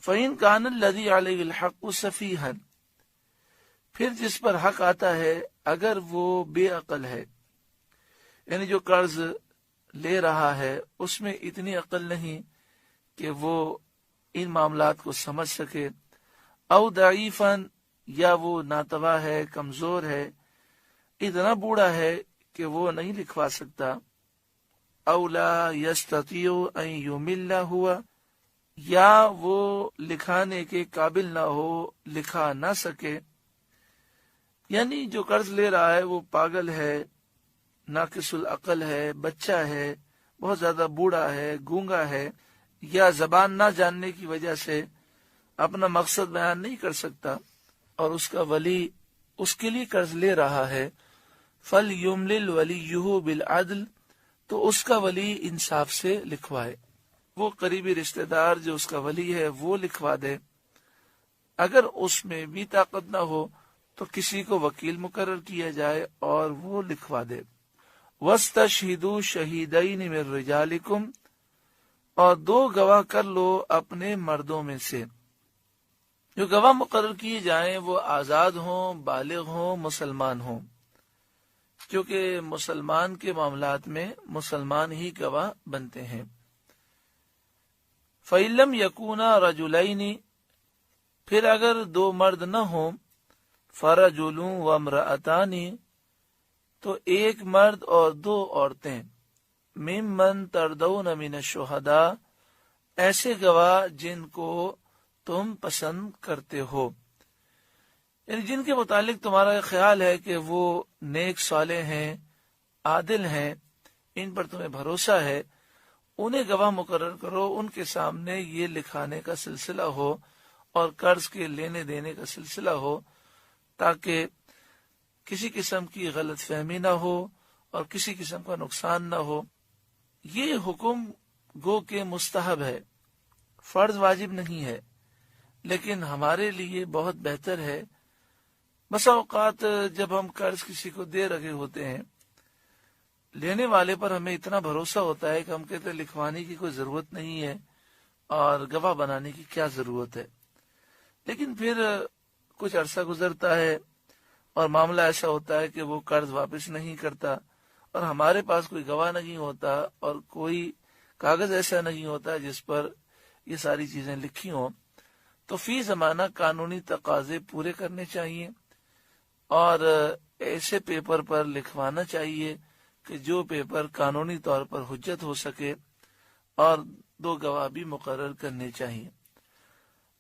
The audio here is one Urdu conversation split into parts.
فَإِنْ كَانَ الَّذِي عَلَيْهِ الْحَقُّ سَفِيهًا، پھر جس پر حق آتا ہے اگر وہ بے عقل ہے، یعنی جو قرض لے رہا ہے اس میں اتنی عقل نہیں کہ وہ ان معاملات کو سمجھ سکے، او ضعیفاً، یا وہ ناتواں ہے، کمزور ہے، اتنا بوڑھا ہے کہ وہ نہیں لکھوا سکتا، او لا یستطیع ان یمل ہوا، یا وہ لکھانے کے قابل نہ ہو، لکھا نہ سکے، یعنی جو قرض لے رہا ہے وہ پاگل ہے، ناقص العقل ہے، بچہ ہے، بہت زیادہ بوڑھا ہے، گونگا ہے، یا زبان نہ جاننے کی وجہ سے اپنا مقصد بیان نہیں کر سکتا، اور اس کا ولی اس کے لیے قرض لے رہا ہے، فَلْيُمْلِلْ وَلِيُّهُ بِالْعَدْلِ، تو اس کا ولی انصاف سے لکھوائے، وہ قریبی رشتہ دار جو اس کا ولی ہے وہ لکھوا دے، اگر اس میں بھی طاقت نہ ہو تو کسی کو وکیل مقرر کیا جائے اور وہ لکھوا دے۔ وَاسْتَشْهِدُوا شَهِيدَيْنِ مِن رِجَالِكُمْ، اور 2 گواہ کر لو اپنے مردوں میں سے، جو گواہ مقرر کیے جائیں وہ آزاد ہوں، بالغ ہوں، مسلمان ہوں، کیونکہ مسلمان کے معاملات میں مسلمان ہی گواہ بنتے ہیں۔ فَإِن لَّمْ يَكُونَا رَجُلَيْنِ، پھر اگر 2 مرد نہ ہوں، فَرَجُلٌ وَامْرَأَتَانِ، تو 1 مرد اور 2 عورتیں، ممن تردون من الشہداء، ایسے گواہ جن کو تم پسند کرتے ہو، یعنی جن کے متعلق تمہارا خیال ہے کہ وہ نیک صالح ہیں، عادل ہیں، ان پر تمہیں بھروسہ ہے، انہیں گواہ مقرر کرو، ان کے سامنے یہ لکھانے کا سلسلہ ہو اور قرض کے لینے دینے کا سلسلہ ہو، تاکہ کسی قسم کی غلط فہمی نہ ہو اور کسی قسم کا نقصان نہ ہو۔ یہ حکم گو کہ مستحب ہے، فرض واجب نہیں ہے، لیکن ہمارے لیے بہت بہتر ہے۔ بسا اوقات جب ہم قرض کسی کو دے رہے ہوتے ہیں، لینے والے پر ہمیں اتنا بھروسہ ہوتا ہے کہ ہم کہتے ہیں لکھوانے کی کوئی ضرورت نہیں ہے اور گواہ بنانے کی کیا ضرورت ہے، لیکن پھر کچھ عرصہ گزرتا ہے اور معاملہ ایسا ہوتا ہے کہ وہ قرض واپس نہیں کرتا، اور ہمارے پاس کوئی گواہ نہیں ہوتا اور کوئی کاغذ ایسا نہیں ہوتا جس پر یہ ساری چیزیں لکھی ہوں، تو فی زمانہ قانونی تقاضے پورے کرنے چاہیے اور ایسے پیپر پر لکھوانا چاہیے کہ جو پیپر قانونی طور پر حجت ہو سکے، اور 2 گواہ بھی مقرر کرنے چاہیے۔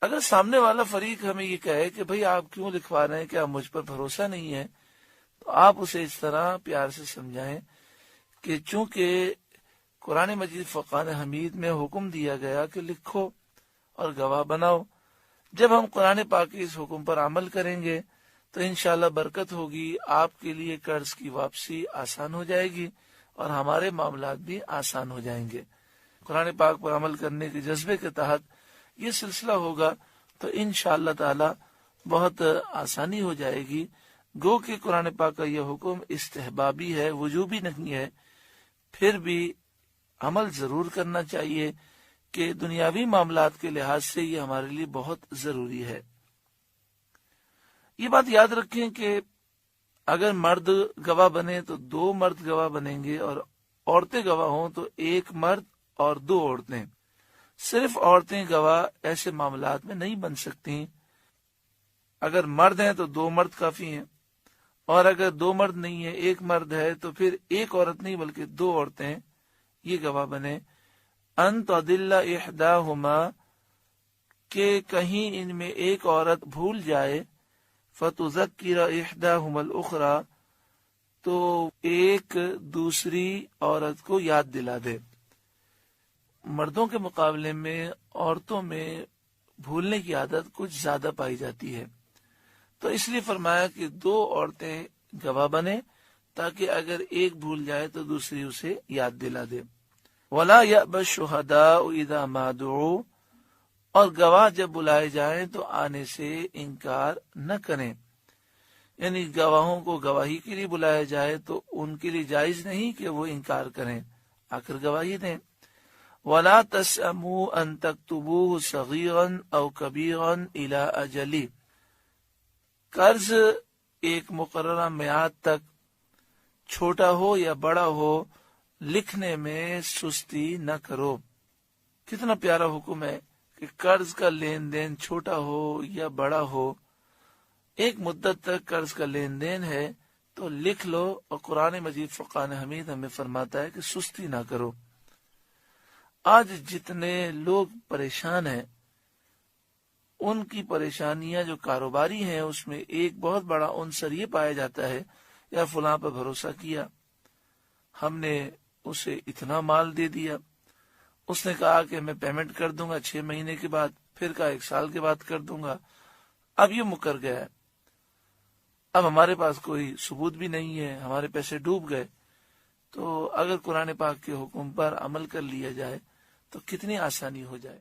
اگر سامنے والا فریق ہمیں یہ کہے کہ بھئی آپ کیوں لکھوا رہے ہیں، کہ آپ مجھ پر بھروسہ نہیں ہے، تو آپ اسے اس طرح پیار سے سمجھائیں کہ چونکہ قرآن مجید فرقان حمید میں حکم دیا گیا کہ لکھو اور گواہ بناؤ، جب ہم قرآن پاک کے اس حکم پر عمل کریں گے تو انشاءاللہ برکت ہوگی، آپ کے لیے قرض کی واپسی آسان ہو جائے گی اور ہمارے معاملات بھی آسان ہو جائیں گے۔ قرآن پاک پر عمل کرنے کے جذبے کے تحت یہ سلسلہ ہوگا تو انشاءاللہ تعالی بہت آسانی ہو جائے گی۔ گو کہ قرآن پاک کا یہ حکم استحبابی ہے، وجوبی نہیں ہے، پھر بھی عمل ضرور کرنا چاہیے کہ دنیاوی معاملات کے لحاظ سے یہ ہمارے لیے بہت ضروری ہے۔ یہ بات یاد رکھیں کہ اگر مرد گواہ بنے تو 2 مرد گواہ بنیں گے، اور عورتیں گواہ ہوں تو 1 مرد اور 2 عورتیں۔ صرف عورتیں گواہ ایسے معاملات میں نہیں بن سکتی۔ اگر مرد ہیں تو 2 مرد کافی ہیں، اور اگر 2 مرد نہیں ہیں، 1 مرد ہے، تو پھر 1 عورت نہیں بلکہ 2 عورتیں یہ گواہ بنے۔ ان تضل احداہما، کہ کہیں ان میں ایک عورت بھول جائے، فتذکر احداہما الاخری، تو ایک دوسری عورت کو یاد دلا دے۔ مردوں کے مقابلے میں عورتوں میں بھولنے کی عادت کچھ زیادہ پائی جاتی ہے، تو اس لیے فرمایا کہ 2 عورتیں گواہ بنے تاکہ اگر ایک بھول جائے تو دوسری اسے یاد دلا دے۔ وَلَا يَأْبَ الشُّهَدَاءُ إِذَا مَا دُعُوا، اور گواہ جب بلائے جائیں تو آنے سے انکار نہ کریں، یعنی گواہوں کو گواہی کے لیے بلایا جائے تو ان کے لیے جائز نہیں کہ وہ انکار کریں، آ کر گواہی دیں۔ وَلَا تَسْأَمُوا أَن تَكْتُبُوهُ صَغِيرًا أَوْ كَبِيرًا إِلَىٰ أَجَلِهِ، قرض ایک مقررہ میعاد تک چھوٹا ہو یا بڑا ہو لکھنے میں سستی نہ کرو۔ کتنا پیارا حکم ہے کہ قرض کا لین دین چھوٹا ہو یا بڑا ہو، ایک مدت تک قرض کا لین دین ہے تو لکھ لو، اور قرآن مجید فرقان حمید ہمیں فرماتا ہے کہ سستی نہ کرو۔ آج جتنے لوگ پریشان ہیں ان کی پریشانیاں جو کاروباری ہیں اس میں ایک بہت بڑا عنصر یہ پایا جاتا ہے، یا فلاں پر بھروسہ کیا، ہم نے اسے اتنا مال دے دیا، اس نے کہا کہ میں پیمنٹ کر دوں گا 6 مہینے کے بعد، پھر کہا 1 سال کے بعد کر دوں گا، اب یہ مکر گیا ہے، اب ہمارے پاس کوئی ثبوت بھی نہیں ہے، ہمارے پیسے ڈوب گئے۔ تو اگر قرآن پاک کے حکم پر عمل کر لیا جائے تو کتنی آسانی ہو جائے۔